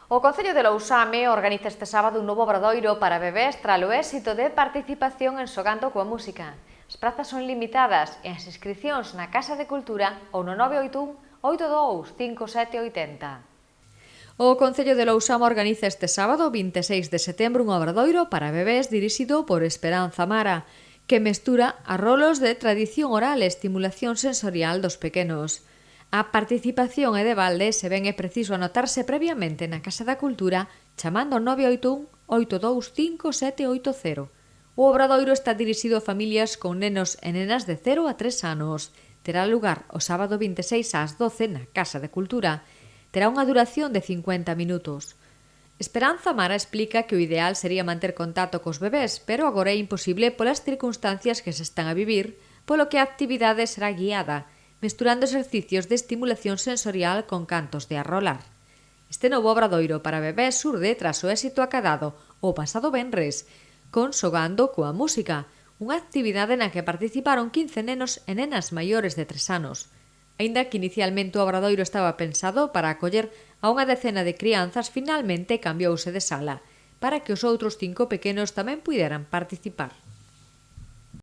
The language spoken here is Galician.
O Concello de Lousame organiza este sábado un novo obradoiro para bebés tras o éxito de participación en Xogando coa Música. As prazas son limitadas e as inscricións na Casa de Cultura ou no 981 82 5780. O Concello de Lousame organiza este sábado, 26 de setembro, un obradoiro para bebés dirixido por Esperanza Mara, que mestura a rolos de tradición oral e estimulación sensorial dos pequenos. A participación é de balde se ben é preciso anotarse previamente na Casa da Cultura chamando ao 981 82 5780. O obradoiro está dirixido a familias con nenos e nenas de 0 a 3 anos. Terá lugar o sábado 26 ás 12 na Casa de Cultura. Terá unha duración de 50 minutos. Esperanza Mara explica que o ideal sería manter contacto cos bebés, pero agora é imposible polas circunstancias que se están a vivir, polo que a actividade será guiada, mesturando exercicios de estimulación sensorial con cantos de arrolar. Este novo obradoiro para bebés surde tras o éxito acadado o pasado venres, con Xogando coa Música, unha actividade na que participaron 15 nenos e nenas maiores de 3 anos. Aínda que inicialmente o obradoiro estaba pensado para acoller a unha decena de crianzas, finalmente cambiouse de sala, para que os outros 5 pequenos tamén puideran participar.